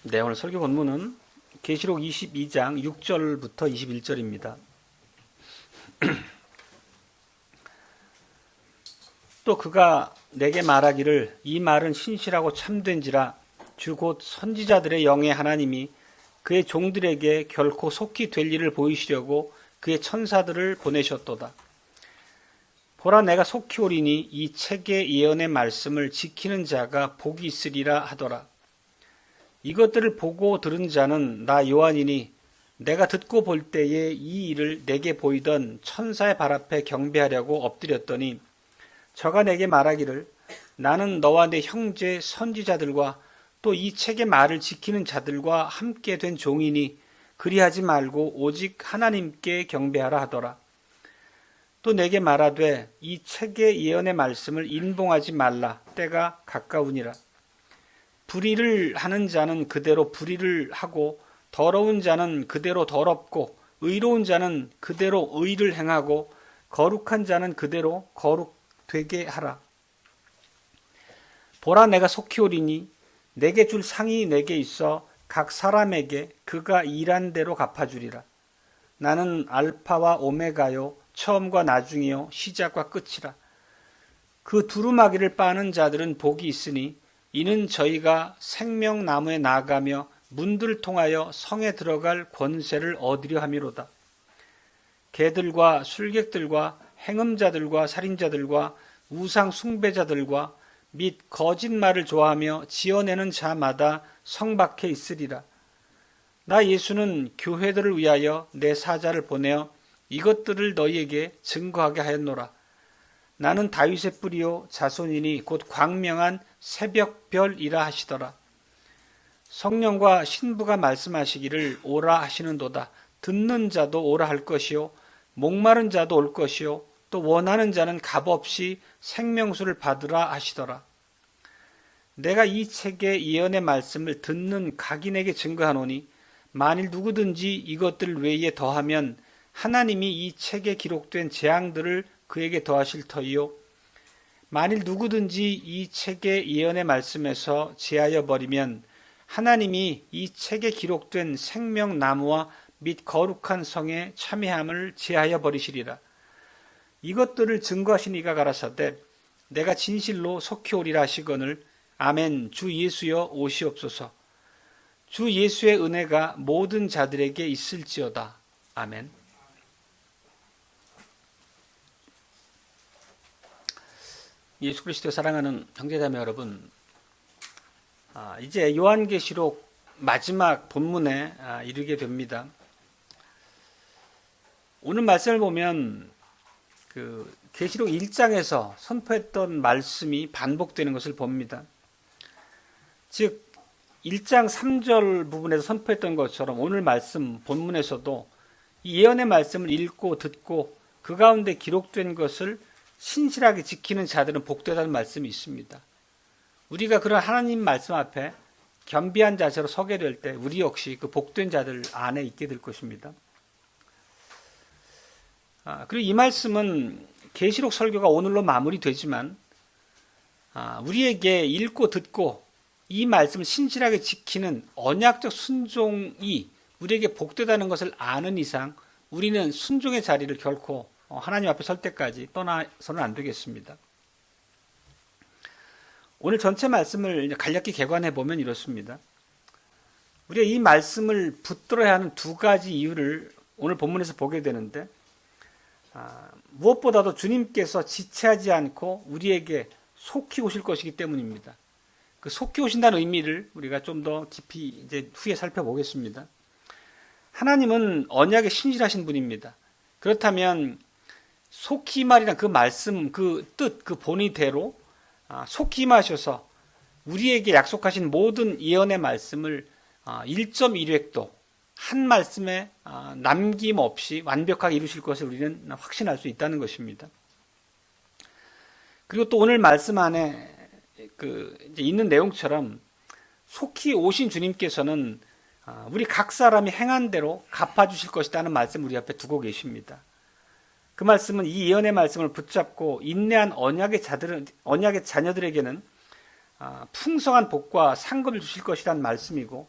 네, 오늘 설교 본문은 계시록 22장 6절부터 21절입니다. 또 그가 내게 말하기를 이 말은 신실하고 참된지라 주 곧 선지자들의 영의 하나님이 그의 종들에게 결코 속히 될 일을 보이시려고 그의 천사들을 보내셨도다. 보라 내가 속히 오리니 이 책의 예언의 말씀을 지키는 자가 복이 있으리라 하더라. 이것들을 보고 들은 자는 나 요한이니 내가 듣고 볼 때에 이 일을 내게 보이던 천사의 발 앞에 경배하려고 엎드렸더니 저가 내게 말하기를 나는 너와 내 형제 선지자들과 또 이 책의 말을 지키는 자들과 함께 된 종이니 그리하지 말고 오직 하나님께 경배하라 하더라. 또 내게 말하되 이 책의 예언의 말씀을 인봉하지 말라 때가 가까우니라. 불의를 하는 자는 그대로 불의를 하고 더러운 자는 그대로 더럽고 의로운 자는 그대로 의를 행하고 거룩한 자는 그대로 거룩되게 하라. 보라 내가 속히 오리니 내게 줄 상이 내게 있어 각 사람에게 그가 일한 대로 갚아주리라. 나는 알파와 오메가요 처음과 나중이요 시작과 끝이라. 그 두루마기를 빠는 자들은 복이 있으니 이는 저희가 생명나무에 나아가며 문들을 통하여 성에 들어갈 권세를 얻으려 함이로다. 개들과 술객들과 행음자들과 살인자들과 우상 숭배자들과 및 거짓말을 좋아하며 지어내는 자마다 성 밖에 있으리라. 나 예수는 교회들을 위하여 내 사자를 보내어 이것들을 너희에게 증거하게 하였노라. 나는 다윗의 뿌리요 자손이니 곧 광명한 새벽별이라 하시더라. 성령과 신부가 말씀하시기를 오라 하시는도다. 듣는 자도 오라 할 것이요 목마른 자도 올 것이요 또 원하는 자는 값없이 생명수를 받으라 하시더라. 내가 이 책의 예언의 말씀을 듣는 각인에게 증거하노니 만일 누구든지 이것들 외에 더하면 하나님이 이 책에 기록된 재앙들을 그에게 더하실 터이요 만일 누구든지 이 책의 예언의 말씀에서 제하여 버리면 하나님이 이 책에 기록된 생명나무와 및 거룩한 성의 참회함을 제하여 버리시리라. 이것들을 증거하신 이가 가라사대 내가 진실로 속히 오리라 하시거늘 아멘. 주 예수여 오시옵소서. 주 예수의 은혜가 모든 자들에게 있을지어다. 아멘. 예수 그리스도 사랑하는 형제자매 여러분, 이제 요한계시록 마지막 본문에 이르게 됩니다. 오늘 말씀을 보면 계시록 1장에서 선포했던 말씀이 반복되는 것을 봅니다. 즉 1장 3절 부분에서 선포했던 것처럼 오늘 말씀 본문에서도 이 예언의 말씀을 읽고 듣고 그 가운데 기록된 것을 신실하게 지키는 자들은 복되다는 말씀이 있습니다. 우리가 그런 하나님 말씀 앞에 겸비한 자세로 서게 될 때 우리 역시 그 복된 자들 안에 있게 될 것입니다. 그리고 이 말씀은 계시록 설교가 오늘로 마무리되지만 우리에게 읽고 듣고 이 말씀을 신실하게 지키는 언약적 순종이 우리에게 복되다는 것을 아는 이상 우리는 순종의 자리를 결코 하나님 앞에 설 때까지 떠나서는 안 되겠습니다. 오늘 전체 말씀을 간략히 개관해 보면 이렇습니다. 우리가 이 말씀을 붙들어야 하는 두 가지 이유를 오늘 본문에서 보게 되는데 무엇보다도 주님께서 지체하지 않고 우리에게 속히 오실 것이기 때문입니다. 그 속히 오신다는 의미를 우리가 좀 더 깊이 이제 후에 살펴보겠습니다. 하나님은 언약에 신실하신 분입니다. 그렇다면 속히 임하리란 그 말씀, 그 뜻, 그 본의대로 속히 임하셔서 우리에게 약속하신 모든 예언의 말씀을 1.1획도 한 말씀에 남김없이 완벽하게 이루실 것을 우리는 확신할 수 있다는 것입니다. 그리고 또 오늘 말씀 안에 이제 있는 내용처럼 속히 오신 주님께서는 우리 각 사람이 행한 대로 갚아주실 것이라는 말씀 우리 앞에 두고 계십니다. 그 말씀은 이 예언의 말씀을 붙잡고 인내한 언약의 자녀들에게는 풍성한 복과 상급을 주실 것이라는 말씀이고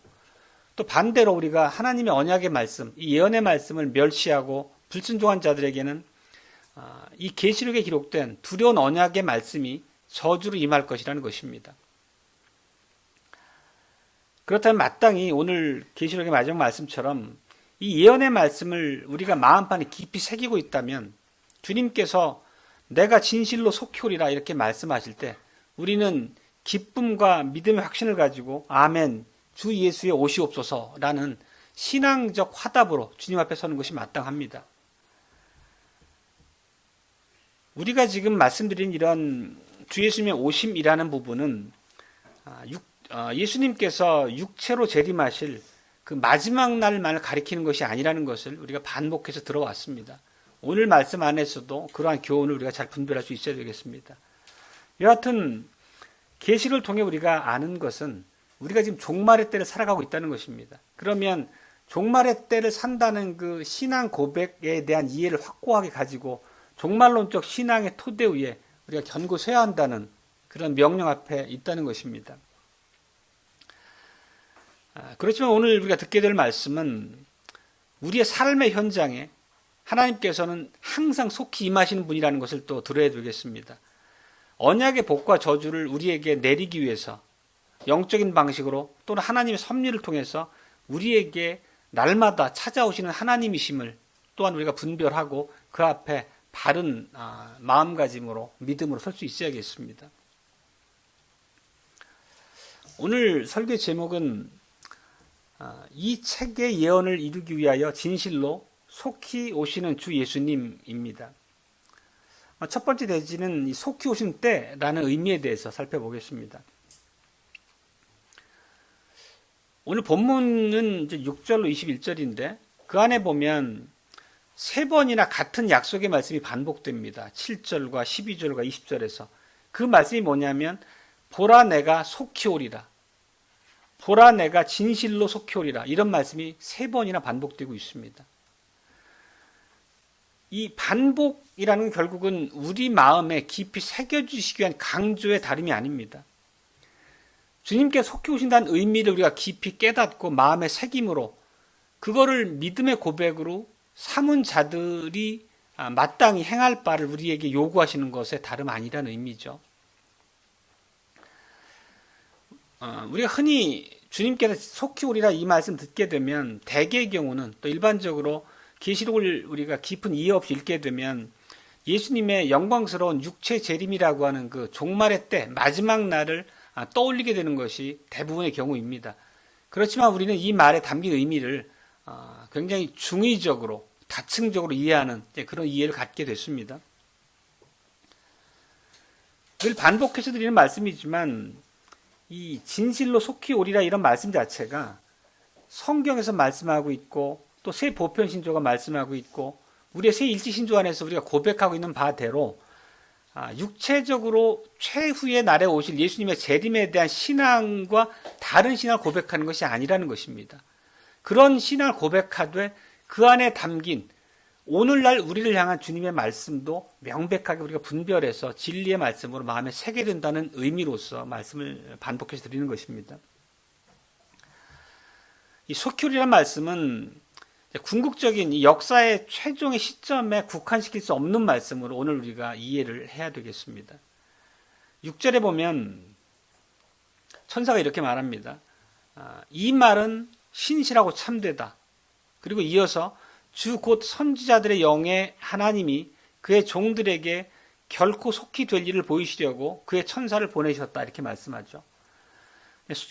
또 반대로 우리가 하나님의 언약의 말씀, 이 예언의 말씀을 멸시하고 불순종한 자들에게는 이 계시록에 기록된 두려운 언약의 말씀이 저주로 임할 것이라는 것입니다. 그렇다면 마땅히 오늘 계시록의 마지막 말씀처럼 이 예언의 말씀을 우리가 마음판에 깊이 새기고 있다면 주님께서 내가 진실로 속히 오리라 이렇게 말씀하실 때 우리는 기쁨과 믿음의 확신을 가지고 아멘, 주 예수의 오시옵소서라는 신앙적 화답으로 주님 앞에 서는 것이 마땅합니다. 우리가 지금 말씀드린 이런 주 예수님의 오심이라는 부분은 예수님께서 육체로 재림하실 그 마지막 날만을 가리키는 것이 아니라는 것을 우리가 반복해서 들어왔습니다. 오늘 말씀 안에서도 그러한 교훈을 우리가 잘 분별할 수 있어야 되겠습니다. 여하튼 계시를 통해 우리가 아는 것은 우리가 지금 종말의 때를 살아가고 있다는 것입니다. 그러면 종말의 때를 산다는 그 신앙 고백에 대한 이해를 확고하게 가지고 종말론적 신앙의 토대 위에 우리가 견고해야 한다는 그런 명령 앞에 있다는 것입니다. 그렇지만 오늘 우리가 듣게 될 말씀은 우리의 삶의 현장에 하나님께서는 항상 속히 임하시는 분이라는 것을 또 들어야 되겠습니다. 언약의 복과 저주를 우리에게 내리기 위해서 영적인 방식으로 또는 하나님의 섭리를 통해서 우리에게 날마다 찾아오시는 하나님이심을 또한 우리가 분별하고 그 앞에 바른 마음가짐으로 믿음으로 설 수 있어야겠습니다. 오늘 설교 제목은 이 책의 예언을 이루기 위하여 진실로 속히 오시는 주 예수님입니다. 첫 번째 대지는 이 속히 오신 때라는 의미에 대해서 살펴보겠습니다. 오늘 본문은 이제 6절로 21절인데 그 안에 보면 세 번이나 같은 약속의 말씀이 반복됩니다. 7절과 12절과 20절에서. 그 말씀이 뭐냐면 보라 내가 속히 오리라. 보라 내가 진실로 속히 오리라. 이런 말씀이 세 번이나 반복되고 있습니다. 이 반복이라는 건 결국은 우리 마음에 깊이 새겨주시기 위한 강조의 다름이 아닙니다. 주님께 속히 오신다는 의미를 우리가 깊이 깨닫고 마음에 새김으로 그거를 믿음의 고백으로 삼은 자들이 마땅히 행할 바를 우리에게 요구하시는 것에 다름 아니라는 의미죠. 우리가 흔히 주님께서 속히 오리라 이 말씀 듣게 되면 대개의 경우는 또 일반적으로 계시록을 우리가 깊은 이해 없이 읽게 되면 예수님의 영광스러운 육체 재림이라고 하는 그 종말의 때 마지막 날을 떠올리게 되는 것이 대부분의 경우입니다. 그렇지만 우리는 이 말에 담긴 의미를 굉장히 중의적으로 다층적으로 이해하는 그런 이해를 갖게 됐습니다. 늘 반복해서 드리는 말씀이지만 이 진실로 속히 오리라 이런 말씀 자체가 성경에서 말씀하고 있고 또 새 보편 신조가 말씀하고 있고 우리의 새 일지 신조 안에서 우리가 고백하고 있는 바대로 육체적으로 최후의 날에 오실 예수님의 재림에 대한 신앙과 다른 신앙을 고백하는 것이 아니라는 것입니다. 그런 신앙을 고백하되 그 안에 담긴 오늘날 우리를 향한 주님의 말씀도 명백하게 우리가 분별해서 진리의 말씀으로 마음에 새게 된다는 의미로서 말씀을 반복해서 드리는 것입니다. 이 속히 오리라는 말씀은 궁극적인 이 역사의 최종의 시점에 국한시킬 수 없는 말씀으로 오늘 우리가 이해를 해야 되겠습니다. 6절에 보면 천사가 이렇게 말합니다. 이 말은 신실하고 참되다. 그리고 이어서 주 곧 선지자들의 영의 하나님이 그의 종들에게 결코 속히 될 일을 보이시려고 그의 천사를 보내셨다. 이렇게 말씀하죠.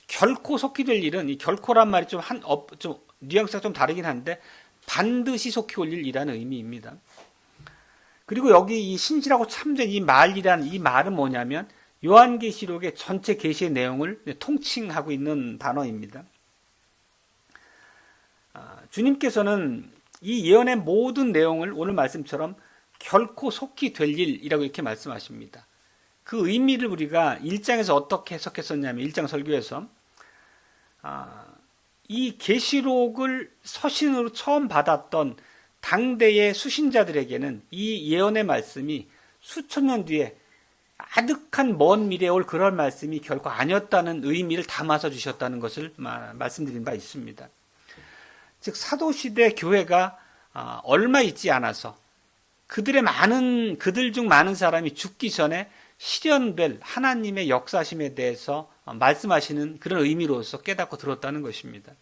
결코 속히 될 일은 이 결코란 말이 좀 뉘앙스가 좀 다르긴 한데 반드시 속히 올 일이라는 의미입니다. 그리고 여기 이 신실하고 참된 이 말이라는 이 말은 뭐냐면 요한계시록의 전체 계시의 내용을 통칭하고 있는 단어입니다. 주님께서는 이 예언의 모든 내용을 오늘 말씀처럼 결코 속히 될 일이라고 이렇게 말씀하십니다. 그 의미를 우리가 1장에서 어떻게 해석했었냐면 1장 설교에서 이 계시록을 서신으로 처음 받았던 당대의 수신자들에게는 이 예언의 말씀이 수천 년 뒤에 아득한 먼 미래에 올 그런 말씀이 결코 아니었다는 의미를 담아서 주셨다는 것을 말씀드린 바 있습니다. 즉 사도시대 교회가 얼마 있지 않아서 그들 중 많은 사람이 죽기 전에 실현될 하나님의 역사심에 대해서 말씀하시는 그런 의미로서 깨닫고 들었다는 것입니다.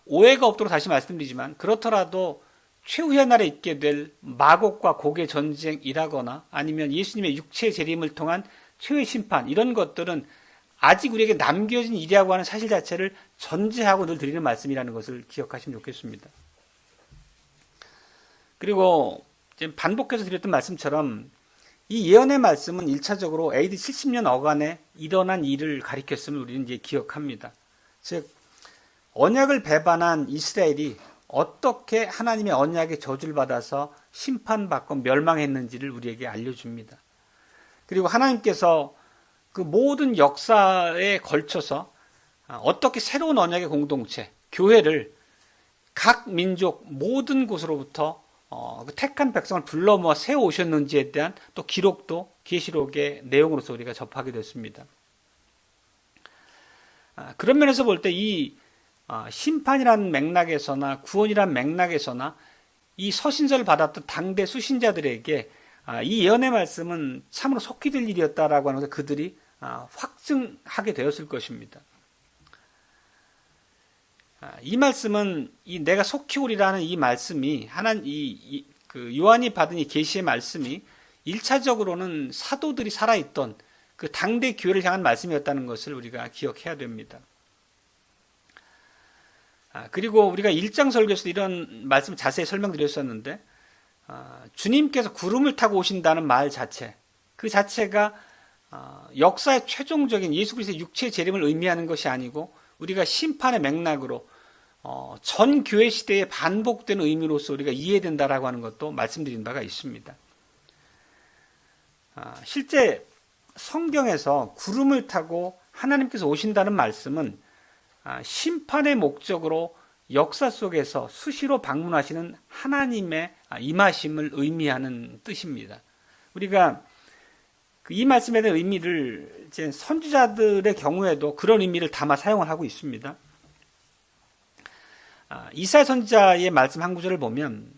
오해가 없도록 다시 말씀드리지만 그렇더라도 최후의 날에 있게 될 마곡과 곡의 전쟁이라거나 아니면 예수님의 육체 재림을 통한 최후의 심판, 이런 것들은 아직 우리에게 남겨진 일이라고 하는 사실 자체를 전제하고 늘 드리는 말씀이라는 것을 기억하시면 좋겠습니다. 그리고 반복해서 드렸던 말씀처럼 이 예언의 말씀은 1차적으로 AD 70년 어간에 일어난 일을 가리켰음을 우리는 이제 기억합니다. 즉 언약을 배반한 이스라엘이 어떻게 하나님의 언약의 저주를 받아서 심판받고 멸망했는지를 우리에게 알려줍니다. 그리고 하나님께서 그 모든 역사에 걸쳐서 어떻게 새로운 언약의 공동체, 교회를 각 민족 모든 곳으로부터 그 택한 백성을 불러 모아 세워 오셨는지에 대한 또 기록도 계시록의 내용으로서 우리가 접하게 됐습니다. 그런 면에서 볼 때 이 심판이라는 맥락에서나 구원이라는 맥락에서나 이 서신서를 받았던 당대 수신자들에게 이 예언의 말씀은 참으로 속히 될 일이었다라고 하는 것을 그들이 확증하게 되었을 것입니다. 이 말씀은 내가 속히 오리라는 이 말씀이 그 요한이 받은 이 계시의 말씀이 1차적으로는 사도들이 살아있던 그 당대 교회를 향한 말씀이었다는 것을 우리가 기억해야 됩니다. 그리고 우리가 1장 설교에서 이런 말씀 자세히 설명드렸었는데 주님께서 구름을 타고 오신다는 말 자체, 그 자체가 역사의 최종적인 예수 그리스도의 육체의 재림을 의미하는 것이 아니고 우리가 심판의 맥락으로 전 교회 시대에 반복되는 의미로서 우리가 이해된다라고 하는 것도 말씀드린 바가 있습니다. 실제 성경에서 구름을 타고 하나님께서 오신다는 말씀은 심판의 목적으로 역사 속에서 수시로 방문하시는 하나님의 임하심을 의미하는 뜻입니다. 우리가 이 말씀에 대한 의미를 이제 선지자들의 경우에도 그런 의미를 담아 사용을 하고 있습니다. 이사야 선지자의 말씀 한 구절을 보면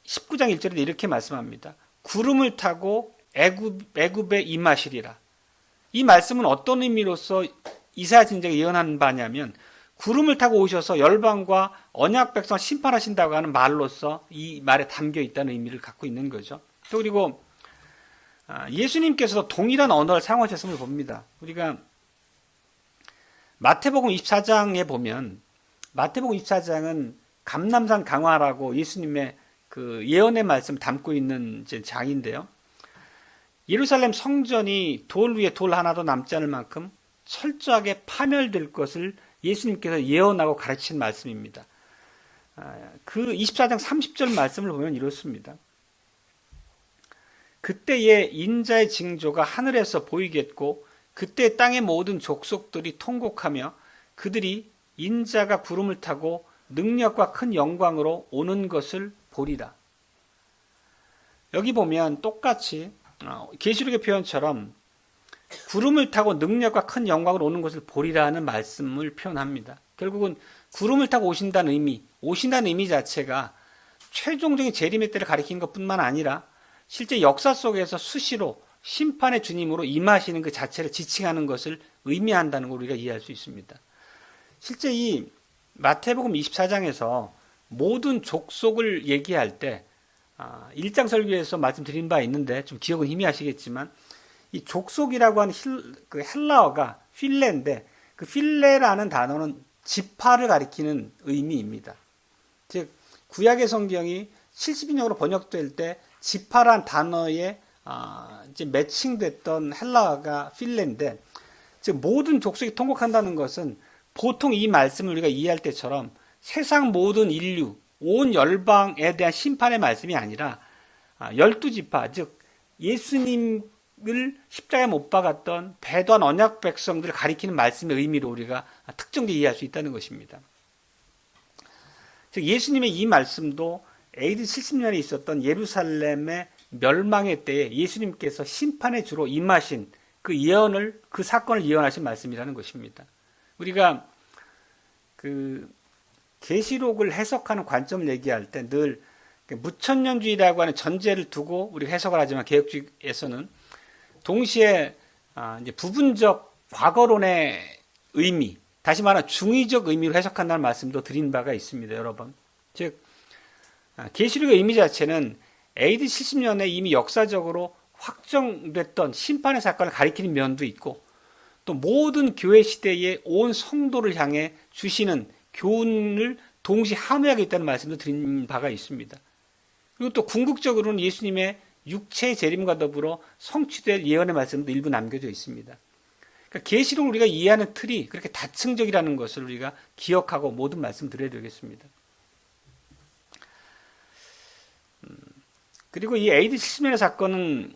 19장 1절에 이렇게 말씀합니다. 구름을 타고 애굽에 임하시리라. 이 말씀은 어떤 의미로서 이사야 선지자가 예언한 바냐면 구름을 타고 오셔서 열방과 언약 백성을 심판하신다고 하는 말로서 이 말에 담겨 있다는 의미를 갖고 있는 거죠. 또 그리고 예수님께서도 동일한 언어를 사용하셨음을 봅니다. 우리가 마태복음 24장에 보면 마태복음 24장은 감람산 강화라고 예수님의 그 예언의 말씀을 담고 있는 이제 장인데요. 예루살렘 성전이 돌 위에 돌 하나도 남지 않을 만큼 철저하게 파멸될 것을 예수님께서 예언하고 가르친 말씀입니다. 그 24장 30절 말씀을 보면 이렇습니다. 그때에 인자의 징조가 하늘에서 보이겠고 그때 땅의 모든 족속들이 통곡하며 그들이 인자가 구름을 타고 능력과 큰 영광으로 오는 것을 보리라. 여기 보면 똑같이 계시록의 표현처럼 구름을 타고 능력과 큰 영광으로 오는 것을 보리라는 말씀을 표현합니다. 결국은 구름을 타고 오신다는 의미 자체가 최종적인 재림의 때를 가리키는 것뿐만 아니라 실제 역사 속에서 수시로 심판의 주님으로 임하시는 그 자체를 지칭하는 것을 의미한다는 걸 우리가 이해할 수 있습니다. 실제 이 마태복음 24장에서 모든 족속을 얘기할 때 1장 설교에서 말씀드린 바 있는데 좀 기억은 희미하시겠지만 이 족속이라고 하는 그 헬라어가 필레인데 그 필레라는 단어는 지파를 가리키는 의미입니다. 즉 구약의 성경이 70인역으로 번역될 때 지파란 단어에 이제 매칭됐던 헬라어가 필레인데 즉 모든 족속이 통곡한다는 것은 보통 이 말씀을 우리가 이해할 때처럼 세상 모든 인류, 온 열방에 대한 심판의 말씀이 아니라 12지파, 즉 예수님을 십자가에 못 박았던 배도한 언약 백성들을 가리키는 말씀의 의미로 우리가 특정되게 이해할 수 있다는 것입니다. 즉 예수님의 이 말씀도 AD 70년에 있었던 예루살렘의 멸망의 때에 예수님께서 심판의 주로 임하신 그 사건을 예언하신 말씀이라는 것입니다. 우리가 그 계시록을 해석하는 관점을 얘기할 때 늘 무천년주의라고 하는 전제를 두고 우리가 해석을 하지만 개혁주의에서는 동시에 이제 부분적 과거론의 의미, 다시 말하면 중의적 의미로 해석한다는 말씀도 드린 바가 있습니다, 여러분. 즉 계시록의 의미 자체는 AD 70년에 이미 역사적으로 확정됐던 심판의 사건을 가리키는 면도 있고, 또 모든 교회 시대의 온 성도를 향해 주시는 교훈을 동시에 함유하고 있다는 말씀도 드린 바가 있습니다. 그리고 또 궁극적으로는 예수님의 육체의 재림과 더불어 성취될 예언의 말씀도 일부 남겨져 있습니다. 그러니까 계시록을 우리가 이해하는 틀이 그렇게 다층적이라는 것을 우리가 기억하고 모든 말씀 드려야 되겠습니다. 그리고 이 AD 70년의 사건은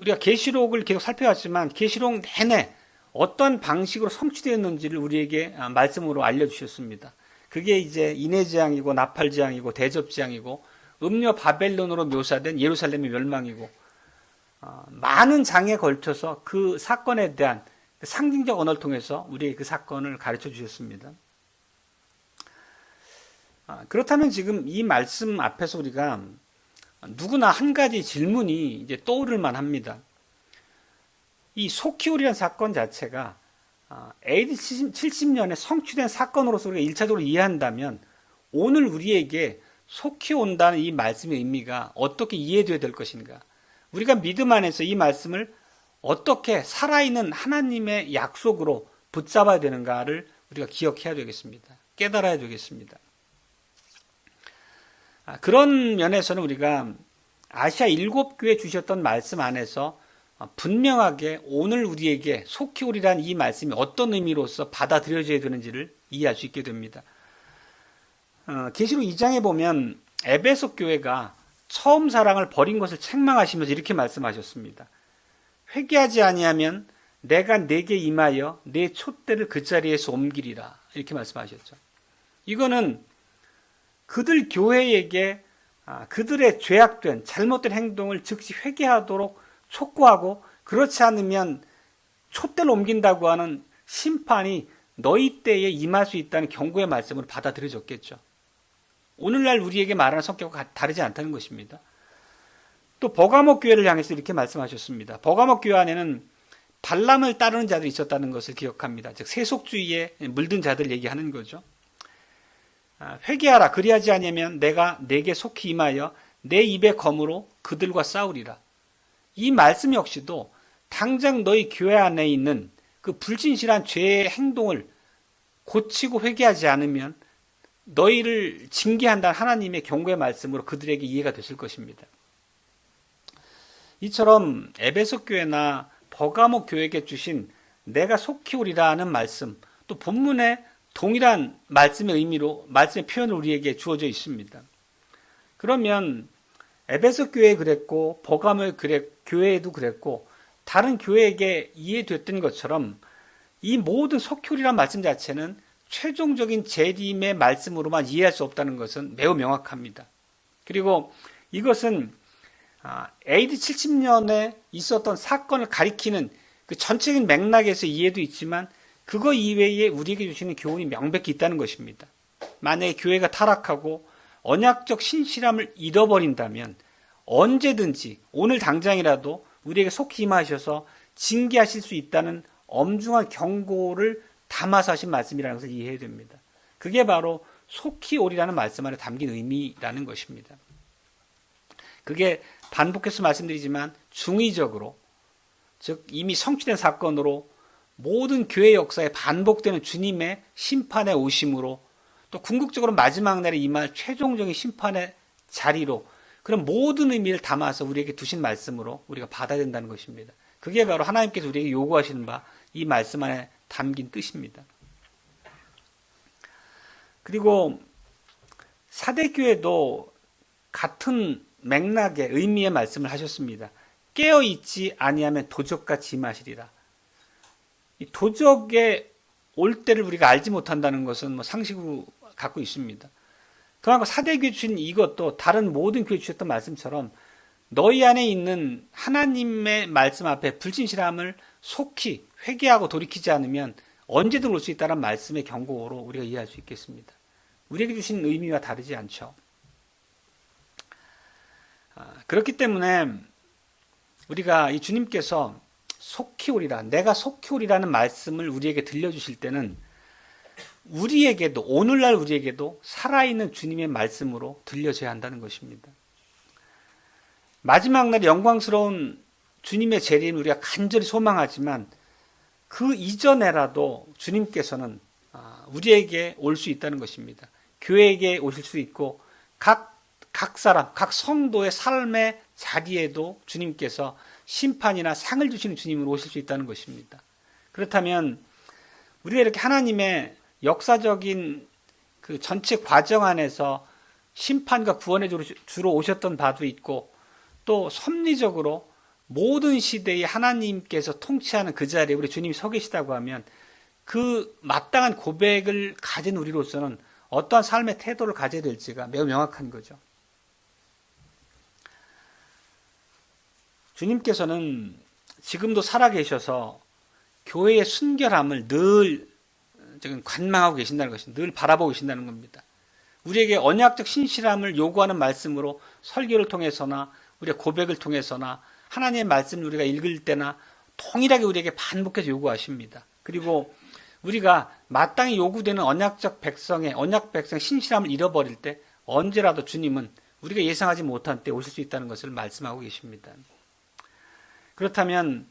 우리가 계시록을 계속 살펴왔지만 계시록 내내 어떤 방식으로 성취되었는지를 우리에게 말씀으로 알려주셨습니다. 그게 이제 인해재앙이고 나팔재앙이고 대접재앙이고 음녀 바벨론으로 묘사된 예루살렘의 멸망이고, 많은 장에 걸쳐서 그 사건에 대한 상징적 언어를 통해서 우리에게 그 사건을 가르쳐 주셨습니다. 그렇다면 지금 이 말씀 앞에서 우리가 누구나 한 가지 질문이 이제 떠오를 만합니다. 이 소키올이라는 사건 자체가 AD 70년에 성취된 사건으로서 우리가 1차적으로 이해한다면 오늘 우리에게 속히 온다는 이 말씀의 의미가 어떻게 이해되어야 될 것인가? 우리가 믿음 안에서 이 말씀을 어떻게 살아있는 하나님의 약속으로 붙잡아야 되는가를 우리가 기억해야 되겠습니다. 깨달아야 되겠습니다. 그런 면에서는 우리가 아시아 7교회 주셨던 말씀 안에서 분명하게 오늘 우리에게 속히 오리란 이 말씀이 어떤 의미로서 받아들여져야 되는지를 이해할 수 있게 됩니다. 계시록 2장에 보면 에베소 교회가 처음 사랑을 버린 것을 책망하시면서 이렇게 말씀하셨습니다. 회개하지 아니하면 내가 내게 임하여 내 촛대를 그 자리에서 옮기리라, 이렇게 말씀하셨죠. 이거는 그들 교회에게 그들의 죄악된 잘못된 행동을 즉시 회개하도록 촉구하고, 그렇지 않으면 촛대를 옮긴다고 하는 심판이 너희 때에 임할 수 있다는 경고의 말씀으로 받아들여졌겠죠. 오늘날 우리에게 말하는 성격과 다르지 않다는 것입니다. 또 버가모 교회를 향해서 이렇게 말씀하셨습니다. 버가모 교회 안에는 발람을 따르는 자들이 있었다는 것을 기억합니다. 즉 세속주의에 물든 자들 얘기하는 거죠. 회개하라, 그리하지 아니하면 내가 내게 속히 임하여 내 입의 검으로 그들과 싸우리라. 이 말씀 역시도 당장 너희 교회 안에 있는 그 불진실한 죄의 행동을 고치고 회개하지 않으면 너희를 징계한다는 하나님의 경고의 말씀으로 그들에게 이해가 됐을 것입니다. 이처럼 에베소 교회나 버가모 교회에게 주신 내가 속히 오리라는 말씀, 또 본문에 동일한 말씀의 의미로 말씀의 표현을 우리에게 주어져 있습니다. 그러면 에베소 교회에 그랬고 버가모 교회에도 그랬고 다른 교회에게 이해됐던 것처럼 이 모든 속히 오리라는 말씀 자체는 최종적인 재림의 말씀으로만 이해할 수 없다는 것은 매우 명확합니다. 그리고 이것은 AD 70년에 있었던 사건을 가리키는 그 전체적인 맥락에서 이해도 있지만 그거 이외에 우리에게 주시는 교훈이 명백히 있다는 것입니다. 만약에 교회가 타락하고 언약적 신실함을 잃어버린다면 언제든지 오늘 당장이라도 우리에게 속히 임하셔서 징계하실 수 있다는 엄중한 경고를 담아서 하신 말씀이라는 것을 이해해야 됩니다. 그게 바로 속히 오리라는 말씀 안에 담긴 의미라는 것입니다. 그게 반복해서 말씀드리지만 중의적으로, 즉 이미 성취된 사건으로 모든 교회 역사에 반복되는 주님의 심판의 오심으로, 또 궁극적으로 마지막 날에 임할 최종적인 심판의 자리로, 그런 모든 의미를 담아서 우리에게 두신 말씀으로 우리가 받아야 된다는 것입니다. 그게 바로 하나님께서 우리에게 요구하시는 바 이 말씀 안에 담긴 뜻입니다. 그리고 사대교회도 같은 맥락의 의미의 말씀을 하셨습니다. 깨어있지 아니하면 도적같이 임하시리라. 이 도적의 올 때를 우리가 알지 못한다는 것은 상식으로 갖고 있습니다. 그만큼 사대교회 주신 이것도 다른 모든 교회 주셨던 말씀처럼 너희 안에 있는 하나님의 말씀 앞에 불신실함을 속히 회개하고 돌이키지 않으면 언제든 올 수 있다는 말씀의 경고로 우리가 이해할 수 있겠습니다. 우리에게 주신 의미와 다르지 않죠. 그렇기 때문에 우리가 이 주님께서 속히 오리라, 내가 속히 오리라는 말씀을 우리에게 들려주실 때는 우리에게도, 오늘날 우리에게도 살아있는 주님의 말씀으로 들려져야 한다는 것입니다. 마지막 날 영광스러운 주님의 재림을 우리가 간절히 소망하지만 그 이전에라도 주님께서는 우리에게 올 수 있다는 것입니다. 교회에게 오실 수 있고 각 사람, 각 성도의 삶의 자리에도 주님께서 심판이나 상을 주시는 주님으로 오실 수 있다는 것입니다. 그렇다면 우리가 이렇게 하나님의 역사적인 그 전체 과정 안에서 심판과 구원에 주로 오셨던 바도 있고 또 섭리적으로 모든 시대에 하나님께서 통치하는 그 자리에 우리 주님이 서 계시다고 하면 그 마땅한 고백을 가진 우리로서는 어떠한 삶의 태도를 가져야 될지가 매우 명확한 거죠. 주님께서는 지금도 살아계셔서 교회의 순결함을 늘 관망하고 계신다는 것입니다. 늘 바라보고 계신다는 겁니다. 우리에게 언약적 신실함을 요구하는 말씀으로 설교를 통해서나 우리의 고백을 통해서나 하나님의 말씀을 우리가 읽을 때나 동일하게 우리에게 반복해서 요구하십니다. 그리고 우리가 마땅히 요구되는 언약 백성의 신실함을 잃어버릴 때 언제라도 주님은 우리가 예상하지 못한 때 오실 수 있다는 것을 말씀하고 계십니다. 그렇다면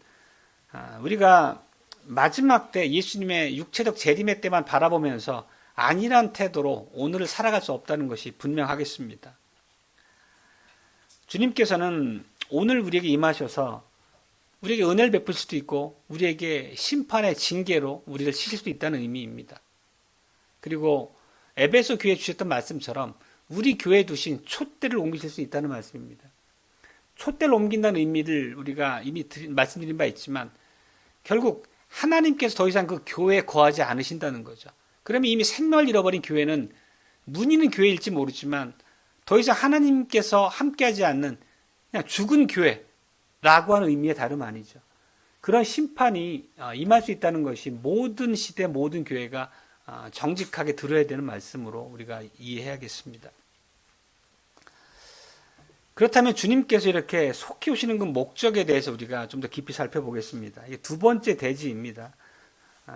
우리가 마지막 때 예수님의 육체적 재림의 때만 바라보면서 안일한 태도로 오늘을 살아갈 수 없다는 것이 분명하겠습니다. 주님께서는 오늘 우리에게 임하셔서 우리에게 은혜를 베풀 수도 있고 우리에게 심판의 징계로 우리를 치실 수도 있다는 의미입니다. 그리고 에베소 교회에 주셨던 말씀처럼 우리 교회에 두신 촛대를 옮기실 수 있다는 말씀입니다. 촛대를 옮긴다는 의미를 우리가 이미 말씀드린 바 있지만 결국 하나님께서 더 이상 그 교회에 거하지 않으신다는 거죠. 그러면 이미 생명을 잃어버린 교회는 문의는 교회일지 모르지만 더 이상 하나님께서 함께하지 않는 그냥 죽은 교회라고 하는 의미의 다름 아니죠. 그런 심판이 임할 수 있다는 것이 모든 시대 모든 교회가 정직하게 들어야 되는 말씀으로 우리가 이해해야겠습니다. 그렇다면 주님께서 이렇게 속히 오시는 그 목적에 대해서 우리가 좀 더 깊이 살펴보겠습니다. 이게 두 번째 대지입니다.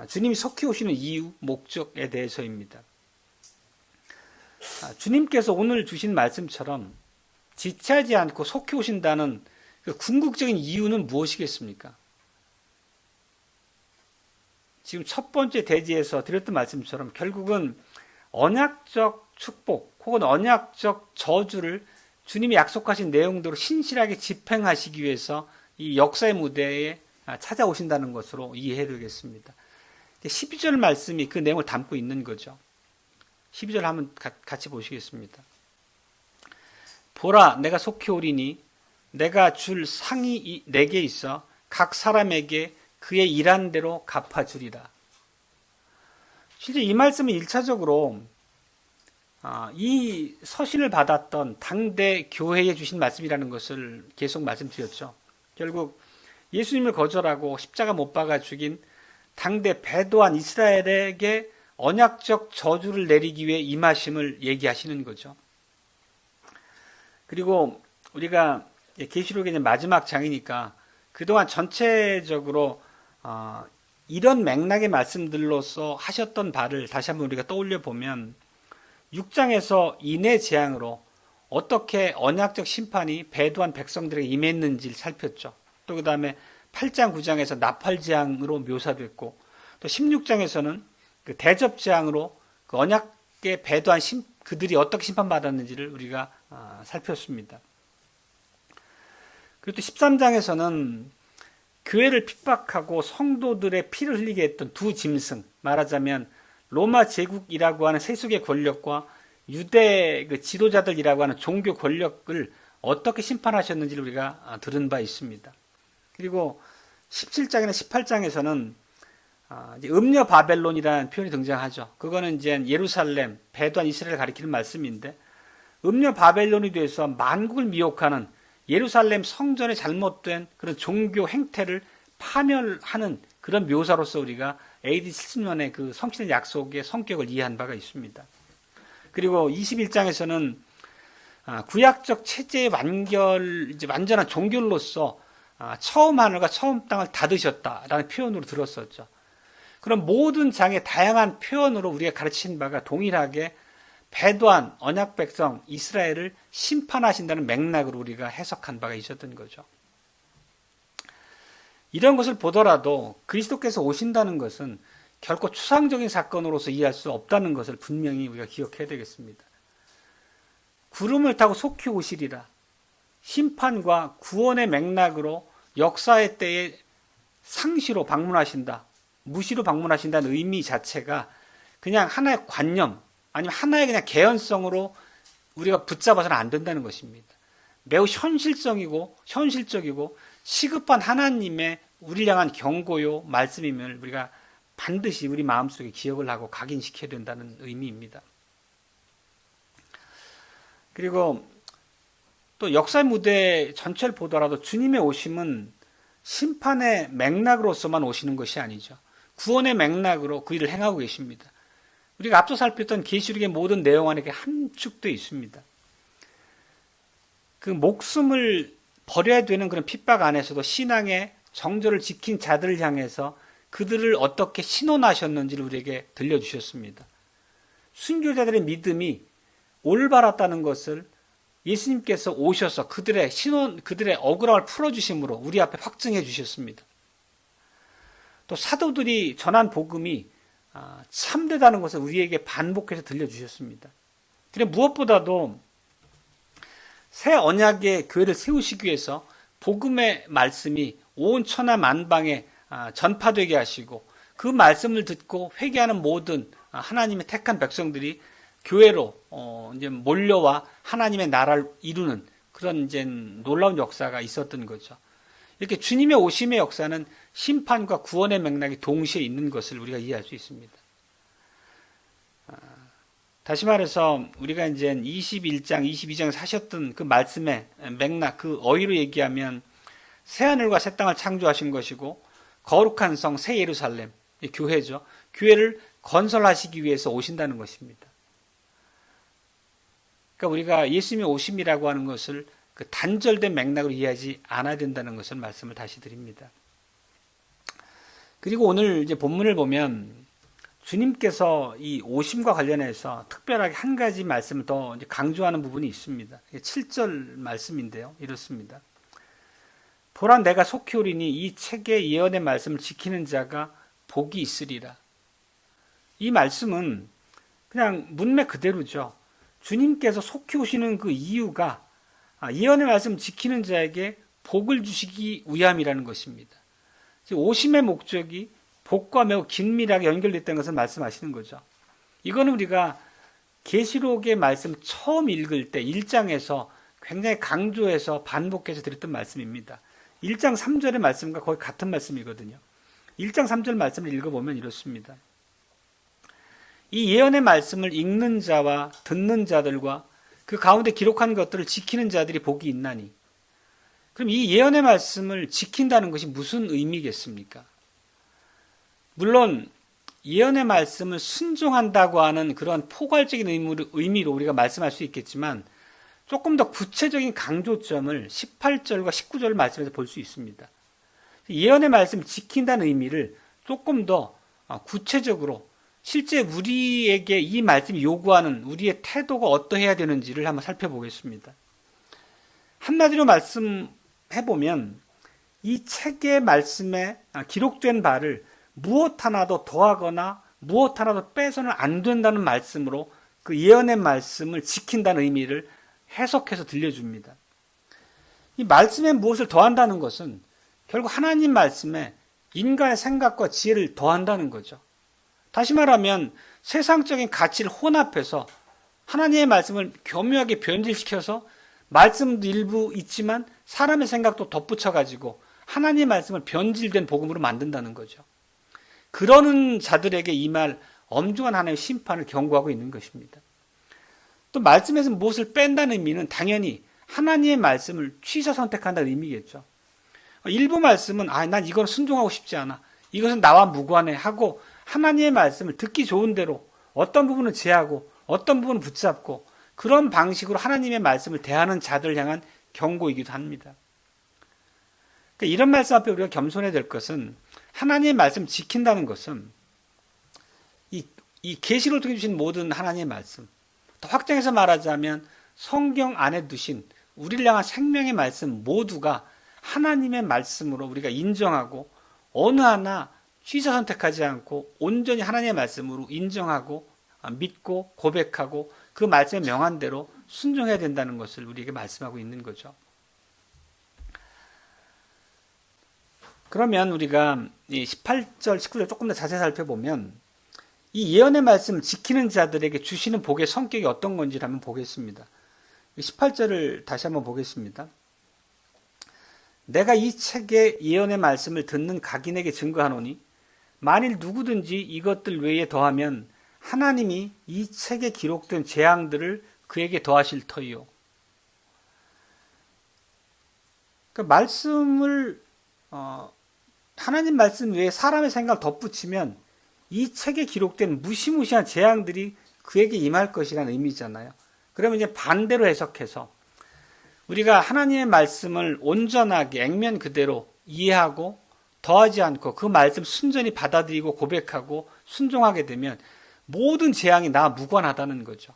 주님이 속히 오시는 이유, 목적에 대해서입니다. 주님께서 오늘 주신 말씀처럼 지체하지 않고 속히 오신다는 그 궁극적인 이유는 무엇이겠습니까? 지금 첫 번째 대지에서 드렸던 말씀처럼 결국은 언약적 축복 혹은 언약적 저주를 주님이 약속하신 내용대로 신실하게 집행하시기 위해서 이 역사의 무대에 찾아오신다는 것으로 이해해야 되겠습니다. 12절 말씀이 그 내용을 담고 있는 거죠. 12절 한번 같이 보시겠습니다. 보라, 내가 속히 오리니 내가 줄 상이 내게 있어 각 사람에게 그의 일한 대로 갚아주리라. 실제 이 말씀은 1차적으로 이 서신을 받았던 당대 교회에 주신 말씀이라는 것을 계속 말씀드렸죠. 결국 예수님을 거절하고 십자가 못 박아 죽인 당대 배도한 이스라엘에게 언약적 저주를 내리기 위해 임하심을 얘기하시는 거죠. 그리고 우리가 계시록의 마지막 장이니까 그동안 전체적으로 이런 맥락의 말씀들로서 하셨던 바를 다시 한번 우리가 떠올려 보면 6장에서 인해 재앙으로 어떻게 언약적 심판이 배도한 백성들에게 임했는지를 살폈죠. 또 그 다음에 8장, 9장에서 나팔 재앙으로 묘사됐고 또 16장에서는 그 대접 재앙으로 그 언약에 배도한 그들이 어떻게 심판받았는지를 우리가 살폈습니다. 그리고 또 13장에서는 교회를 핍박하고 성도들의 피를 흘리게 했던 두 짐승, 말하자면 로마 제국이라고 하는 세속의 권력과 유대 그 지도자들이라고 하는 종교 권력을 어떻게 심판하셨는지를 우리가 들은 바 있습니다. 그리고 17장이나 18장에서는 이제 음녀 바벨론이라는 표현이 등장하죠. 그거는 이제 예루살렘, 배도한 이스라엘을 가리키는 말씀인데 음녀 바벨론이 돼서 만국을 미혹하는 예루살렘 성전의 잘못된 그런 종교 행태를 파멸하는 그런 묘사로서 우리가 AD 70년의 그 성신의 약속의 성격을 이해한 바가 있습니다. 그리고 21장에서는 구약적 체제의 완전한 종교로서 처음 하늘과 처음 땅을 닫으셨다라는 표현으로 들었었죠. 그럼 모든 장의 다양한 표현으로 우리가 가르친 바가 동일하게 배도한 언약 백성 이스라엘을 심판하신다는 맥락으로 우리가 해석한 바가 있었던 거죠. 이런 것을 보더라도 그리스도께서 오신다는 것은 결코 추상적인 사건으로서 이해할 수 없다는 것을 분명히 우리가 기억해야 되겠습니다. 구름을 타고 속히 오시리라. 심판과 구원의 맥락으로 역사의 때에 상시로 방문하신다, 무시로 방문하신다는 의미 자체가 그냥 하나의 관념, 아니면 하나의 그냥 개연성으로 우리가 붙잡아서는 안 된다는 것입니다. 매우 현실적이고 시급한 하나님의 우리를 향한 경고요, 말씀임을 우리가 반드시 우리 마음속에 기억을 하고 각인시켜야 된다는 의미입니다. 그리고 또 역사의 무대 전체를 보더라도 주님의 오심은 심판의 맥락으로서만 오시는 것이 아니죠. 구원의 맥락으로 그 일을 행하고 계십니다. 우리가 앞서 살폈던 계시록의 모든 내용 안에 함축되어 있습니다. 그 목숨을 버려야 되는 그런 핍박 안에서도 신앙의 정절을 지킨 자들을 향해서 그들을 어떻게 신원하셨는지를 우리에게 들려주셨습니다. 순교자들의 믿음이 올바랐다는 것을 예수님께서 오셔서 그들의 억울함을 풀어주심으로 우리 앞에 확증해 주셨습니다. 또 사도들이 전한 복음이 참되다는 것을 우리에게 반복해서 들려주셨습니다. 그리고 무엇보다도 새 언약의 교회를 세우시기 위해서 복음의 말씀이 온 천하 만방에 전파되게 하시고 그 말씀을 듣고 회개하는 모든 하나님의 택한 백성들이 교회로 이제 몰려와 하나님의 나라를 이루는 그런 이제 놀라운 역사가 있었던 거죠. 이렇게 주님의 오심의 역사는 심판과 구원의 맥락이 동시에 있는 것을 우리가 이해할 수 있습니다. 다시 말해서 우리가 이제 21장, 22장에서 하셨던 그 말씀의 맥락, 그 어휘로 얘기하면 새하늘과 새 땅을 창조하신 것이고 거룩한 성 새 예루살렘, 교회죠. 교회를 건설하시기 위해서 오신다는 것입니다. 그러니까 우리가 예수님의 오심이라고 하는 것을 그 단절된 맥락으로 이해하지 않아야 된다는 것을 말씀을 다시 드립니다. 그리고 오늘 이제 본문을 보면 주님께서 이 오심과 관련해서 특별하게 한 가지 말씀을 더 이제 강조하는 부분이 있습니다. 7절 말씀인데요. 이렇습니다. 보라 내가 속히 오리니 이 책의 예언의 말씀을 지키는 자가 복이 있으리라. 이 말씀은 그냥 문맥 그대로죠. 주님께서 속히 오시는 그 이유가 예언의 말씀 지키는 자에게 복을 주시기 위함이라는 것입니다. 오심의 목적이 복과 매우 긴밀하게 연결됐다는 것을 말씀하시는 거죠. 이거는 우리가 계시록의 말씀 처음 읽을 때 1장에서 굉장히 강조해서 반복해서 드렸던 말씀입니다. 1장 3절의 말씀과 거의 같은 말씀이거든요. 1장 3절 말씀을 읽어보면 이렇습니다. 이 예언의 말씀을 읽는 자와 듣는 자들과 그 가운데 기록한 것들을 지키는 자들이 복이 있나니. 그럼 이 예언의 말씀을 지킨다는 것이 무슨 의미겠습니까? 물론 예언의 말씀을 순종한다고 하는 그런 포괄적인 의미로 우리가 말씀할 수 있겠지만 조금 더 구체적인 강조점을 18절과 19절 말씀에서 볼 수 있습니다. 예언의 말씀을 지킨다는 의미를 조금 더 구체적으로 실제 우리에게 이 말씀이 요구하는 우리의 태도가 어떠해야 되는지를 한번 살펴보겠습니다. 한마디로 말씀해보면 이 책의 말씀에 기록된 바를 무엇 하나도 더하거나 무엇 하나도 빼서는 안 된다는 말씀으로 그 예언의 말씀을 지킨다는 의미를 해석해서 들려줍니다. 이 말씀에 무엇을 더한다는 것은 결국 하나님 말씀에 인간의 생각과 지혜를 더한다는 거죠. 다시 말하면 세상적인 가치를 혼합해서 하나님의 말씀을 교묘하게 변질시켜서 말씀도 일부 있지만 사람의 생각도 덧붙여가지고 하나님의 말씀을 변질된 복음으로 만든다는 거죠. 그러는 자들에게 임할 엄중한 하나님의 심판을 경고하고 있는 것입니다. 또 말씀에서 무엇을 뺀다는 의미는 당연히 하나님의 말씀을 취사 선택한다는 의미겠죠. 일부 말씀은 난 이건 순종하고 싶지 않아. 이것은 나와 무관해 하고 하나님의 말씀을 듣기 좋은 대로 어떤 부분은 제하고 어떤 부분은 붙잡고 그런 방식으로 하나님의 말씀을 대하는 자들 향한 경고이기도 합니다. 그러니까 이런 말씀 앞에 우리가 겸손해야 될 것은 하나님의 말씀 지킨다는 것은 이 계시를 통해 주신 모든 하나님의 말씀, 더 확장해서 말하자면 성경 안에 두신 우리를 향한 생명의 말씀 모두가 하나님의 말씀으로 우리가 인정하고 어느 하나 취사 선택하지 않고 온전히 하나님의 말씀으로 인정하고 믿고 고백하고 그 말씀의 명한대로 순종해야 된다는 것을 우리에게 말씀하고 있는 거죠. 그러면 우리가 18절, 19절 조금 더 자세히 살펴보면 이 예언의 말씀을 지키는 자들에게 주시는 복의 성격이 어떤 건지를 한번 보겠습니다. 18절을 다시 한번 보겠습니다. 내가 이 책의 예언의 말씀을 듣는 각인에게 증거하노니 만일 누구든지 이것들 외에 더하면 하나님이 이 책에 기록된 재앙들을 그에게 더하실 터이요. 그러니까 말씀을 하나님 말씀 외에 사람의 생각을 덧붙이면 이 책에 기록된 무시무시한 재앙들이 그에게 임할 것이라는 의미잖아요. 그러면 이제 반대로 해석해서 우리가 하나님의 말씀을 온전하게 액면 그대로 이해하고 더하지 않고 그 말씀 순전히 받아들이고 고백하고 순종하게 되면 모든 재앙이 나와 무관하다는 거죠.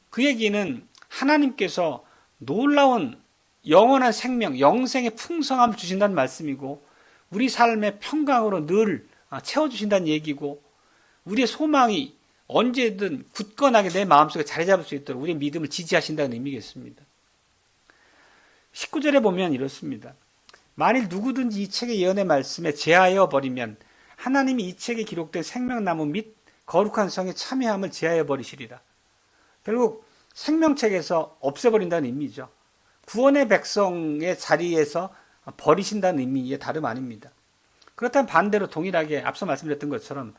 그 얘기는 하나님께서 놀라운 영원한 생명, 영생의 풍성함을 주신다는 말씀이고 우리 삶의 평강으로 늘 채워주신다는 얘기고 우리의 소망이 언제든 굳건하게 내 마음속에 자리 잡을 수 있도록 우리의 믿음을 지지하신다는 의미겠습니다. 19절에 보면 이렇습니다. 만일 누구든지 이 책의 예언의 말씀에 제하여 버리면 하나님이 이 책에 기록된 생명나무 및 거룩한 성에 참여함을 제하여 버리시리라. 결국 생명책에서 없애버린다는 의미죠. 구원의 백성의 자리에서 버리신다는 의미의 다름 아닙니다. 그렇다면 반대로 동일하게 앞서 말씀드렸던 것처럼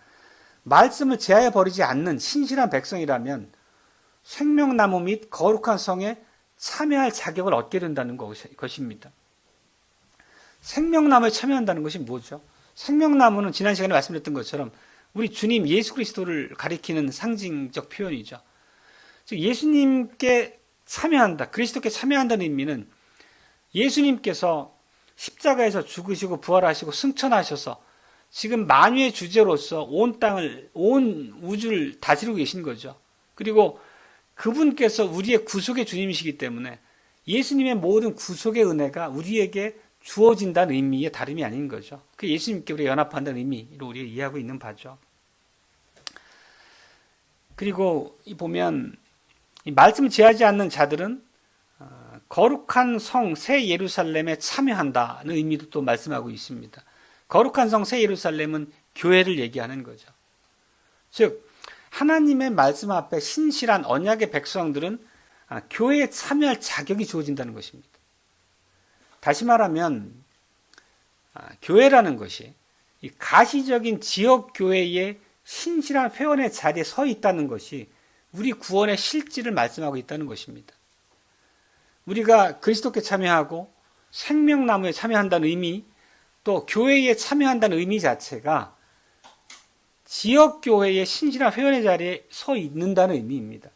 말씀을 제하여 버리지 않는 신실한 백성이라면 생명나무 및 거룩한 성에 참여할 자격을 얻게 된다는 것입니다. 생명나무에 참여한다는 것이 뭐죠? 생명나무는 지난 시간에 말씀드렸던 것처럼 우리 주님 예수 그리스도를 가리키는 상징적 표현이죠. 즉 예수님께 참여한다, 그리스도께 참여한다는 의미는 예수님께서 십자가에서 죽으시고 부활하시고 승천하셔서 지금 만유의 주제로서 온 땅을, 온 우주를 다스리고 계신 거죠. 그리고 그분께서 우리의 구속의 주님이시기 때문에 예수님의 모든 구속의 은혜가 우리에게 주어진다는 의미의 다름이 아닌 거죠. 그 예수님께 우리가 연합한다는 의미로 우리가 이해하고 있는 바죠. 그리고 보면 이 말씀을 제하지 않는 자들은 거룩한 성 새 예루살렘에 참여한다는 의미도 또 말씀하고 있습니다. 거룩한 성 새 예루살렘은 교회를 얘기하는 거죠. 즉 하나님의 말씀 앞에 신실한 언약의 백성들은 교회에 참여할 자격이 주어진다는 것입니다. 다시 말하면 교회라는 것이 이 가시적인 지역 교회의 신실한 회원의 자리에 서 있다는 것이 우리 구원의 실질을 말씀하고 있다는 것입니다. 우리가 그리스도께 참여하고 생명나무에 참여한다는 의미, 또 교회에 참여한다는 의미 자체가 지역교회의 신실한 회원의 자리에 서 있는다는 의미입니다.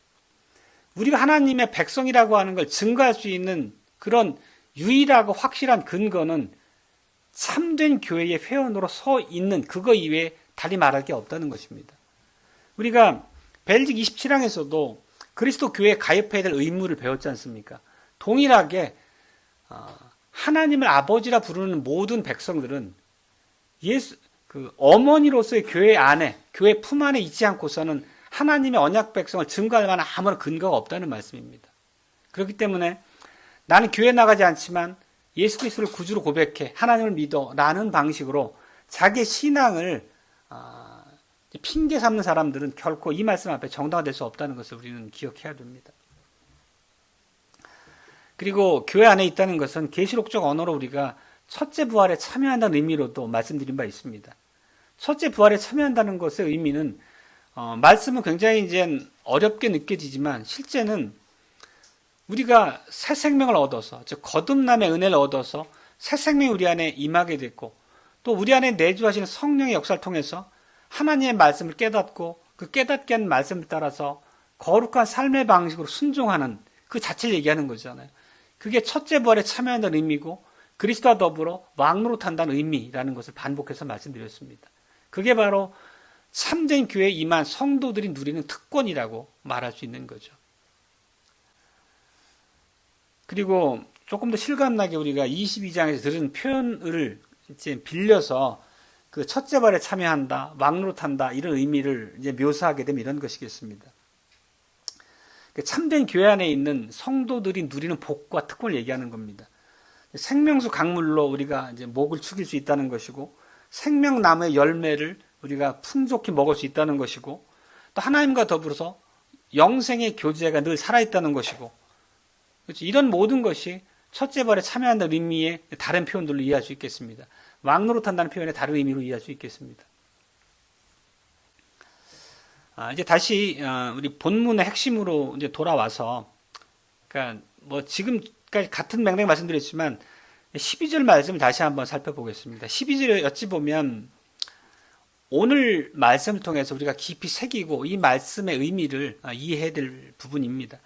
우리가 하나님의 백성이라고 하는 걸 증거할 수 있는 그런 유일하고 확실한 근거는 참된 교회의 회원으로 서 있는 그거 이외에 달리 말할 게 없다는 것입니다. 우리가 벨직 27항에서도 그리스도 교회에 가입해야 될 의무를 배웠지 않습니까? 동일하게 하나님을 아버지라 부르는 모든 백성들은 어머니로서의 교회 안에, 교회 품 안에 있지 않고서는 하나님의 언약 백성을 증거할 만한 아무런 근거가 없다는 말씀입니다. 그렇기 때문에 나는 교회 나가지 않지만 예수 그리스도를 구주로 고백해 하나님을 믿어 라는 방식으로 자기의 신앙을 핑계 삼는 사람들은 결코 이 말씀 앞에 정당화될 수 없다는 것을 우리는 기억해야 됩니다. 그리고 교회 안에 있다는 것은 계시록적 언어로 우리가 첫째 부활에 참여한다는 의미로도 말씀드린 바 있습니다. 첫째 부활에 참여한다는 것의 의미는 말씀은 굉장히 이제 어렵게 느껴지지만 실제는 우리가 새 생명을 얻어서, 즉 거듭남의 은혜를 얻어서 새 생명이 우리 안에 임하게 됐고, 또 우리 안에 내주하시는 성령의 역사를 통해서 하나님의 말씀을 깨닫고 그 깨닫게 한 말씀을 따라서 거룩한 삶의 방식으로 순종하는 그 자체를 얘기하는 거잖아요. 그게 첫째 부활에 참여한다는 의미고 그리스도와 더불어 왕노릇한다는 의미라는 것을 반복해서 말씀드렸습니다. 그게 바로 참된 교회에 임한 성도들이 누리는 특권이라고 말할 수 있는 거죠. 그리고 조금 더 실감나게 우리가 22장에서 들은 표현을 이제 빌려서 그 첫째 발에 참여한다, 왕노릇한다 이런 의미를 이제 묘사하게 되면 이런 것이겠습니다. 참된 교회 안에 있는 성도들이 누리는 복과 특권을 얘기하는 겁니다. 생명수 강물로 우리가 이제 목을 축일 수 있다는 것이고, 생명나무의 열매를 우리가 풍족히 먹을 수 있다는 것이고, 또 하나님과 더불어서 영생의 교제가 늘 살아있다는 것이고, 그렇죠? 이런 모든 것이 첫째 발에 참여한다는 의미의 다른 표현들로 이해할 수 있겠습니다. 왕노릇한다는 표현의 다른 의미로 이해할 수 있겠습니다. 이제 다시 우리 본문의 핵심으로 이제 돌아와서, 그러니까 뭐 지금까지 같은 맥락 말씀드렸지만 12절 말씀을 다시 한번 살펴보겠습니다. 12절에 어찌 보면 오늘 말씀을 통해서 우리가 깊이 새기고 이 말씀의 의미를 이해해야 될 부분입니다.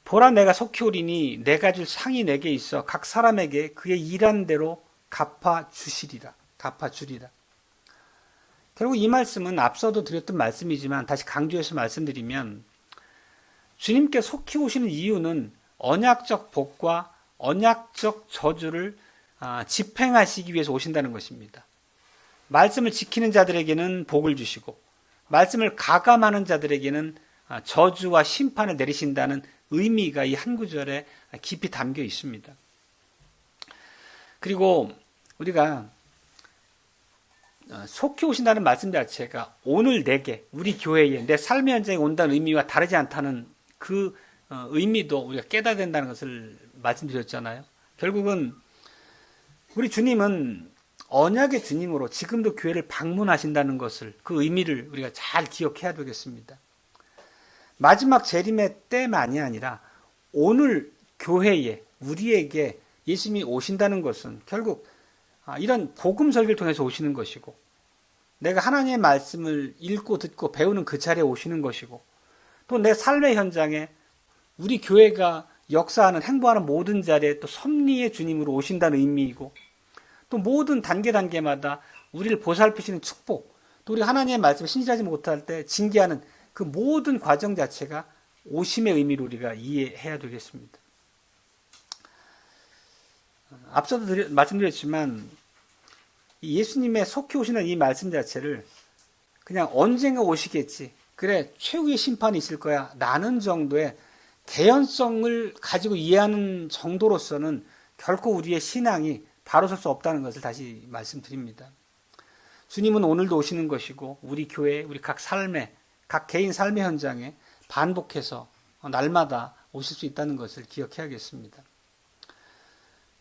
보라 내가 속히 오리니 내가 줄 상이 내게 있어 각 사람에게 그의 일한 대로 갚아주시리라. 갚아주리라. 결국 이 말씀은 앞서도 드렸던 말씀이지만 다시 강조해서 말씀드리면, 주님께 속히 오시는 이유는 언약적 복과 언약적 저주를 집행하시기 위해서 오신다는 것입니다. 말씀을 지키는 자들에게는 복을 주시고 말씀을 가감하는 자들에게는 저주와 심판을 내리신다는 의미가 이 한 구절에 깊이 담겨 있습니다. 그리고 우리가 속히 오신다는 말씀 자체가 오늘 내게, 우리 교회에, 내 삶의 현장에 온다는 의미와 다르지 않다는 그 의미도 우리가 깨달아야 된다는 것을 말씀드렸잖아요. 결국은 우리 주님은 언약의 주님으로 지금도 교회를 방문하신다는 것을, 그 의미를 우리가 잘 기억해야 되겠습니다. 마지막 재림의 때만이 아니라 오늘 교회에, 우리에게 예수님이 오신다는 것은 결국 이런 복음 설교를 통해서 오시는 것이고, 내가 하나님의 말씀을 읽고 듣고 배우는 그 자리에 오시는 것이고, 또 내 삶의 현장에 우리 교회가 역사하는, 행보하는 모든 자리에 또 섭리의 주님으로 오신다는 의미이고, 또 모든 단계마다 우리를 보살피시는 축복, 또 우리 하나님의 말씀을 신실하지 못할 때 징계하는 그 모든 과정 자체가 오심의 의미로 우리가 이해해야 되겠습니다. 앞서도 말씀드렸지만 예수님의 속히 오시는 이 말씀 자체를 그냥 언젠가 오시겠지, 그래 최후의 심판이 있을 거야 라는 정도의 개연성을 가지고 이해하는 정도로서는 결코 우리의 신앙이 바로 설 수 없다는 것을 다시 말씀드립니다. 주님은 오늘도 오시는 것이고 우리 교회, 우리 각 삶에, 각 개인 삶의 현장에 반복해서 날마다 오실 수 있다는 것을 기억해야겠습니다.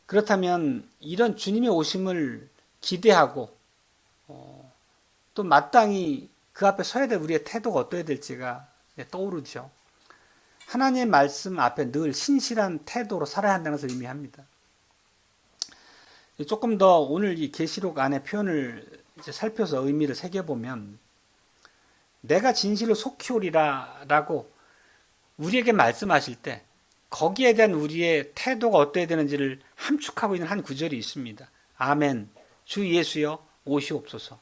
그렇다면 이런 주님의 오심을 기대하고 또 마땅히 그 앞에 서야 될 우리의 태도가 어떠해야 될지가 떠오르죠. 하나님의 말씀 앞에 늘 신실한 태도로 살아야 한다는 것을 의미합니다. 조금 더 오늘 이 계시록 안의 표현을 이제 살펴서 의미를 새겨보면, 내가 진실로 속히 오리라 라고 우리에게 말씀하실 때 거기에 대한 우리의 태도가 어떠해야 되는지를 함축하고 있는 한 구절이 있습니다. 아멘, 주 예수여 오시옵소서.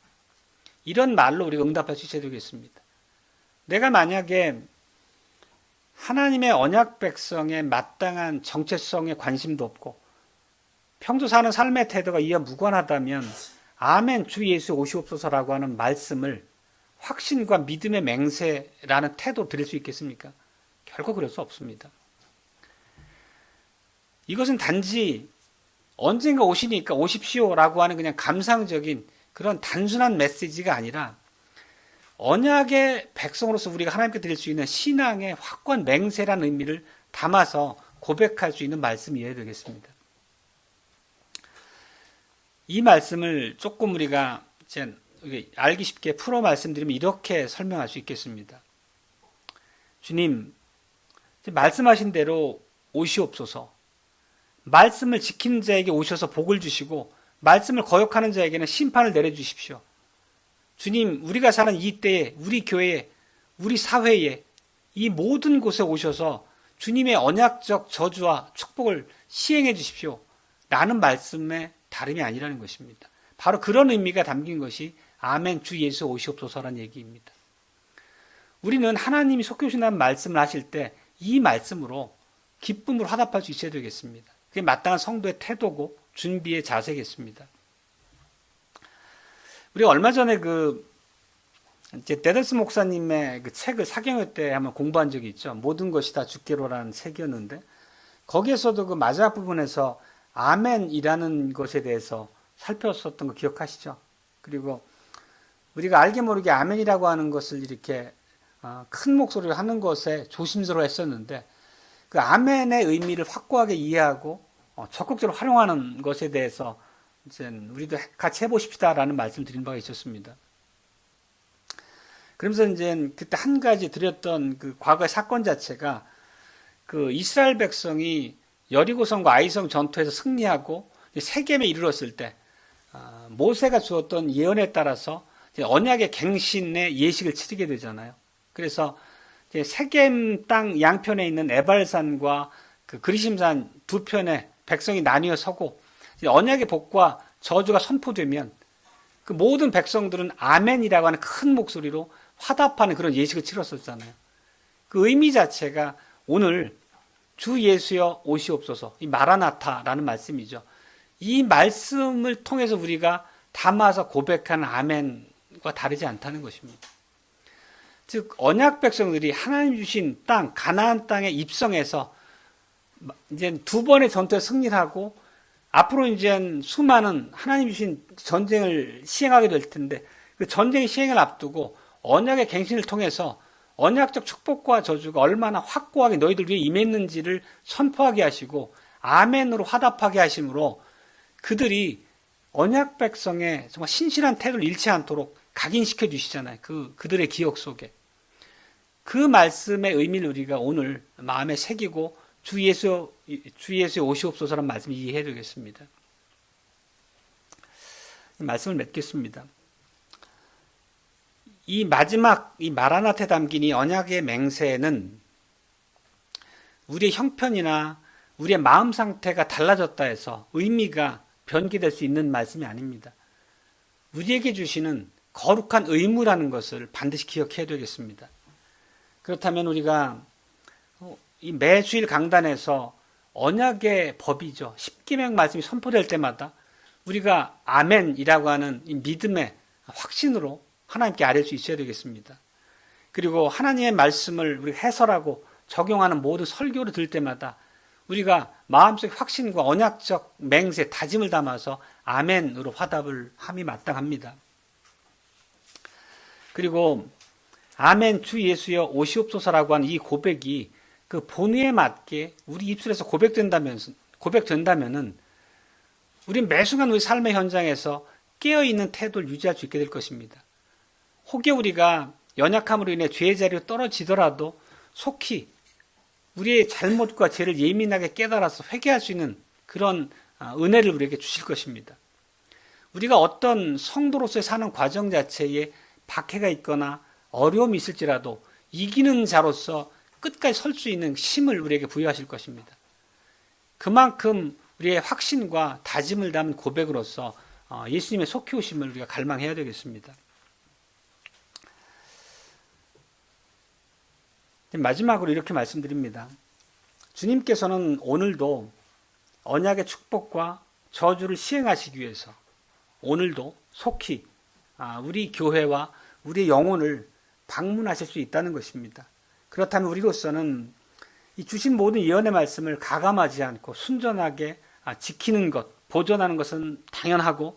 이런 말로 우리가 응답할 수 있어야 되겠습니다. 내가 만약에 하나님의 언약 백성의 마땅한 정체성에 관심도 없고 평소 사는 삶의 태도가 이와 무관하다면 아멘, 주 예수 오시옵소서라고 하는 말씀을 확신과 믿음의 맹세라는 태도로 드릴 수 있겠습니까? 결코 그럴 수 없습니다. 이것은 단지 언젠가 오시니까 오십시오라고 하는 그냥 감상적인 그런 단순한 메시지가 아니라 언약의 백성으로서 우리가 하나님께 드릴 수 있는 신앙의 확고한 맹세라는 의미를 담아서 고백할 수 있는 말씀이어야 되겠습니다. 이 말씀을 조금 우리가 이제 알기 쉽게 풀어 말씀드리면 이렇게 설명할 수 있겠습니다. 주님, 말씀하신 대로 오시옵소서. 말씀을 지키는 자에게 오셔서 복을 주시고 말씀을 거역하는 자에게는 심판을 내려주십시오. 주님, 우리가 사는 이 때에, 우리 교회에, 우리 사회에, 이 모든 곳에 오셔서 주님의 언약적 저주와 축복을 시행해 주십시오. 라는 말씀의 다름이 아니라는 것입니다. 바로 그런 의미가 담긴 것이 아멘 주 예수 오시옵소서라는 얘기입니다. 우리는 하나님이 속해 오신다는 말씀을 하실 때 이 말씀으로 기쁨으로 화답할 수 있어야 되겠습니다. 그게 마땅한 성도의 태도고 준비의 자세겠습니다. 우리가 얼마 전에 이제 데더스 목사님의 그 책을 사경회 때 한번 공부한 적이 있죠. 모든 것이 다 주께로라는 책이었는데 거기에서도 그 마지막 부분에서 아멘이라는 것에 대해서 살펴봤었던 거 기억하시죠? 그리고 우리가 알게 모르게 아멘이라고 하는 것을 이렇게 큰 목소리로 하는 것에 조심스러워 했었는데 그 아멘의 의미를 확고하게 이해하고 적극적으로 활용하는 것에 대해서 이제 우리도 같이 해보십시다라는 말씀을 드린 바가 있었습니다. 그러면서 이제 그때 한 가지 드렸던 그 과거의 사건 자체가 그 이스라엘 백성이 여리고성과 아이성 전투에서 승리하고 세겜에 이르렀을 때 모세가 주었던 예언에 따라서 언약의 갱신의 예식을 치르게 되잖아요. 그래서 세겜 땅 양편에 있는 에발산과 그 그리심산 두 편에 백성이 나뉘어 서고 언약의 복과 저주가 선포되면 그 모든 백성들은 아멘이라고 하는 큰 목소리로 화답하는 그런 예식을 치렀었잖아요. 그 의미 자체가 오늘 주 예수여 오시옵소서, 이 마라나타라는 말씀이죠. 이 말씀을 통해서 우리가 담아서 고백하는 아멘과 다르지 않다는 것입니다. 즉 언약 백성들이 하나님 주신 땅 가나안 땅에 입성해서 이제 두 번의 전투에 승리를 하고 앞으로 이제 수많은 하나님 주신 전쟁을 시행하게 될 텐데 그 전쟁의 시행을 앞두고 언약의 갱신을 통해서 언약적 축복과 저주가 얼마나 확고하게 너희들 위해 임했는지를 선포하게 하시고 아멘으로 화답하게 하심으로 그들이 언약 백성의 정말 신실한 태도를 잃지 않도록 각인시켜 주시잖아요. 그들의 기억 속에. 그 말씀의 의미를 우리가 오늘 마음에 새기고 주 예수의 오시옵소서라는 말씀을 이해해야 되겠습니다. 말씀을 맺겠습니다. 이 마지막 이 마라나타에 담긴 이 언약의 맹세는 우리의 형편이나 우리의 마음 상태가 달라졌다 해서 의미가 변개될 수 있는 말씀이 아닙니다. 우리에게 주시는 거룩한 의무라는 것을 반드시 기억해야 되겠습니다. 그렇다면 우리가 이 매주일 강단에서 언약의 법이죠. 십계명 말씀이 선포될 때마다 우리가 아멘이라고 하는 이 믿음의 확신으로 하나님께 아뢰 수 있어야 되겠습니다. 그리고 하나님의 말씀을 우리가 해설하고 적용하는 모든 설교를 들을 때마다 우리가 마음속의 확신과 언약적 맹세, 다짐을 담아서 아멘으로 화답을 함이 마땅합니다. 그리고 아멘 주 예수여 오시옵소서라고 하는 이 고백이 그 본의에 맞게 우리 입술에서 고백된다면은 우리는 매순간 우리 삶의 현장에서 깨어있는 태도를 유지할 수 있게 될 것입니다. 혹여 우리가 연약함으로 인해 죄의 자리로 떨어지더라도 속히 우리의 잘못과 죄를 예민하게 깨달아서 회개할 수 있는 그런 은혜를 우리에게 주실 것입니다. 우리가 어떤 성도로서의 사는 과정 자체에 박해가 있거나 어려움이 있을지라도 이기는 자로서 끝까지 설 수 있는 힘을 우리에게 부여하실 것입니다. 그만큼 우리의 확신과 다짐을 담은 고백으로서 예수님의 속히 오심을 우리가 갈망해야 되겠습니다. 마지막으로 이렇게 말씀드립니다. 주님께서는 오늘도 언약의 축복과 저주를 시행하시기 위해서 오늘도 속히 우리 교회와 우리의 영혼을 방문하실 수 있다는 것입니다. 그렇다면 우리로서는 이 주신 모든 예언의 말씀을 가감하지 않고 순전하게 지키는 것, 보존하는 것은 당연하고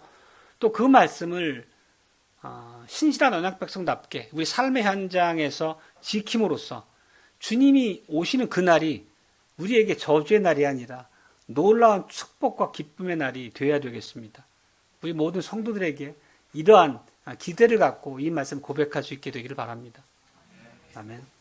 또 그 말씀을 신실한 언약 백성답게 우리 삶의 현장에서 지킴으로써 주님이 오시는 그날이 우리에게 저주의 날이 아니라 놀라운 축복과 기쁨의 날이 되어야 되겠습니다. 우리 모든 성도들에게 이러한 기대를 갖고 이 말씀 고백할 수 있게 되기를 바랍니다. 아멘.